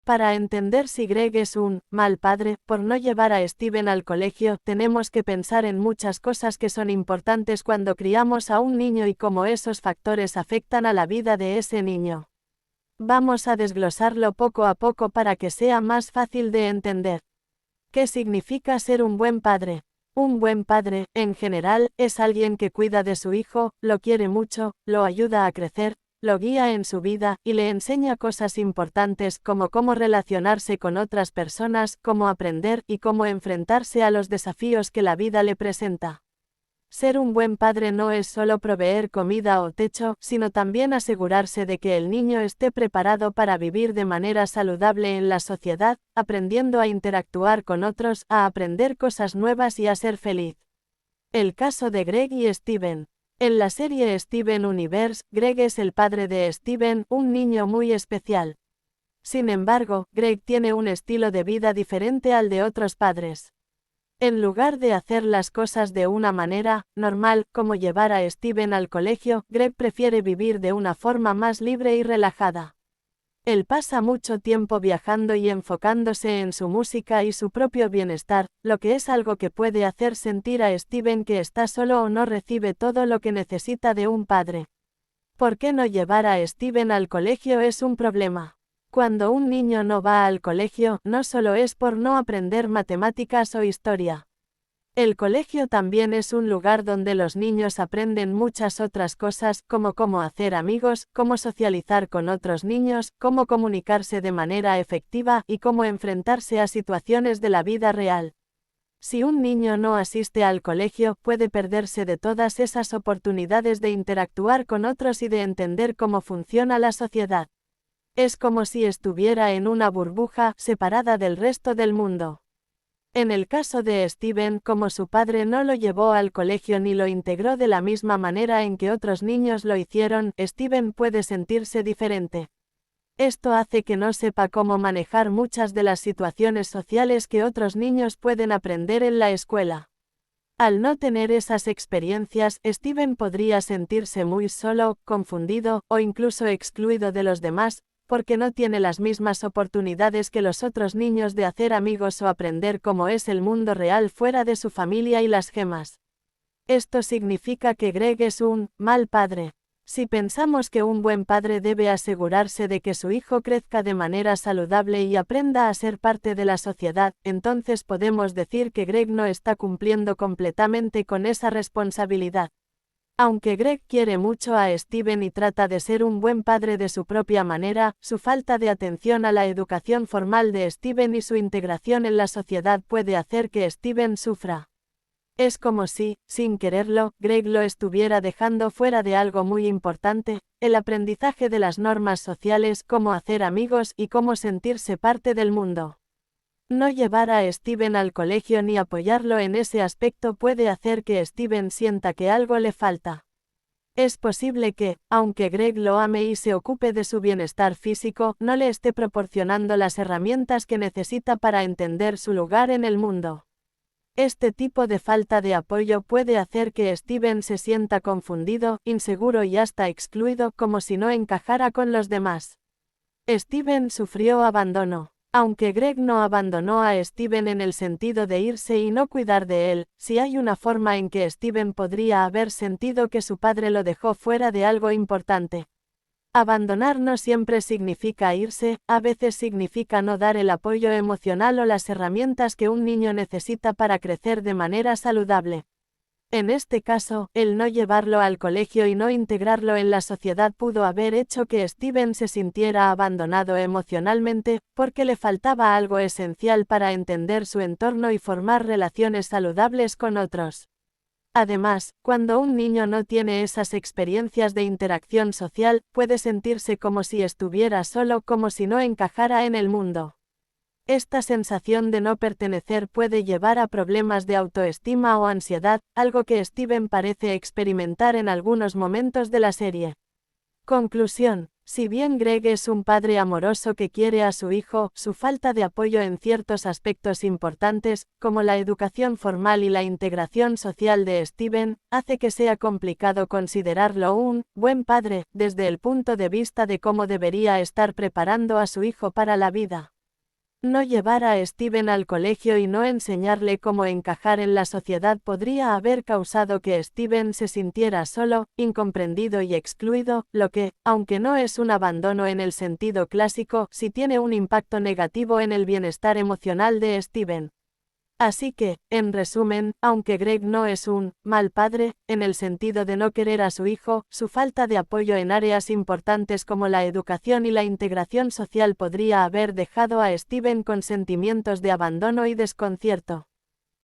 Para entender si Greg es un mal padre por no llevar a Steven al colegio, tenemos que pensar en muchas cosas que son importantes cuando criamos a un niño y cómo esos factores afectan a la vida de ese niño. Vamos a desglosarlo poco a poco para que sea más fácil de entender. ¿Qué significa ser un buen padre? Un buen padre, en general, es alguien que cuida de su hijo, lo quiere mucho, lo ayuda a crecer, lo guía en su vida y le enseña cosas importantes como cómo relacionarse con otras personas, cómo aprender y cómo enfrentarse a los desafíos que la vida le presenta. Ser un buen padre no es solo proveer comida o techo, sino también asegurarse de que el niño esté preparado para vivir de manera saludable en la sociedad, aprendiendo a interactuar con otros, a aprender cosas nuevas y a ser feliz. El caso de Greg y Steven. En la serie Steven Universe, Greg es el padre de Steven, un niño muy especial. Sin embargo, Greg tiene un estilo de vida diferente al de otros padres. En lugar de hacer las cosas de una manera normal, como llevar a Steven al colegio, Greg prefiere vivir de una forma más libre y relajada. Él pasa mucho tiempo viajando y enfocándose en su música y su propio bienestar, lo que es algo que puede hacer sentir a Steven que está solo o no recibe todo lo que necesita de un padre. ¿Por qué no llevar a Steven al colegio es un problema? Cuando un niño no va al colegio, no solo es por no aprender matemáticas o historia. El colegio también es un lugar donde los niños aprenden muchas otras cosas, como cómo hacer amigos, cómo socializar con otros niños, cómo comunicarse de manera efectiva y cómo enfrentarse a situaciones de la vida real. Si un niño no asiste al colegio, puede perderse de todas esas oportunidades de interactuar con otros y de entender cómo funciona la sociedad. Es como si estuviera en una burbuja, separada del resto del mundo. En el caso de Steven, como su padre no lo llevó al colegio ni lo integró de la misma manera en que otros niños lo hicieron, Steven puede sentirse diferente. Esto hace que no sepa cómo manejar muchas de las situaciones sociales que otros niños pueden aprender en la escuela. Al no tener esas experiencias, Steven podría sentirse muy solo, confundido, o incluso excluido de los demás, porque no tiene las mismas oportunidades que los otros niños de hacer amigos o aprender cómo es el mundo real fuera de su familia y las gemas. Esto significa que Greg es un mal padre. Si pensamos que un buen padre debe asegurarse de que su hijo crezca de manera saludable y aprenda a ser parte de la sociedad, entonces podemos decir que Greg no está cumpliendo completamente con esa responsabilidad. Aunque Greg quiere mucho a Steven y trata de ser un buen padre de su propia manera, su falta de atención a la educación formal de Steven y su integración en la sociedad puede hacer que Steven sufra. Es como si, sin quererlo, Greg lo estuviera dejando fuera de algo muy importante, el aprendizaje de las normas sociales, cómo hacer amigos y cómo sentirse parte del mundo. No llevar a Steven al colegio ni apoyarlo en ese aspecto puede hacer que Steven sienta que algo le falta. Es posible que, aunque Greg lo ame y se ocupe de su bienestar físico, no le esté proporcionando las herramientas que necesita para entender su lugar en el mundo. Este tipo de falta de apoyo puede hacer que Steven se sienta confundido, inseguro y hasta excluido, como si no encajara con los demás. Steven sufrió abandono. Aunque Greg no abandonó a Steven en el sentido de irse y no cuidar de él, sí hay una forma en que Steven podría haber sentido que su padre lo dejó fuera de algo importante. Abandonar no siempre significa irse, a veces significa no dar el apoyo emocional o las herramientas que un niño necesita para crecer de manera saludable. En este caso, el no llevarlo al colegio y no integrarlo en la sociedad pudo haber hecho que Steven se sintiera abandonado emocionalmente, porque le faltaba algo esencial para entender su entorno y formar relaciones saludables con otros. Además, cuando un niño no tiene esas experiencias de interacción social, puede sentirse como si estuviera solo, como si no encajara en el mundo. Esta sensación de no pertenecer puede llevar a problemas de autoestima o ansiedad, algo que Steven parece experimentar en algunos momentos de la serie. Conclusión: si bien Greg es un padre amoroso que quiere a su hijo, su falta de apoyo en ciertos aspectos importantes, como la educación formal y la integración social de Steven, hace que sea complicado considerarlo un buen padre, desde el punto de vista de cómo debería estar preparando a su hijo para la vida. No llevar a Steven al colegio y no enseñarle cómo encajar en la sociedad podría haber causado que Steven se sintiera solo, incomprendido y excluido, lo que, aunque no es un abandono en el sentido clásico, sí tiene un impacto negativo en el bienestar emocional de Steven. Así que, en resumen, aunque Greg no es un mal padre, en el sentido de no querer a su hijo, su falta de apoyo en áreas importantes como la educación y la integración social podría haber dejado a Steven con sentimientos de abandono y desconcierto.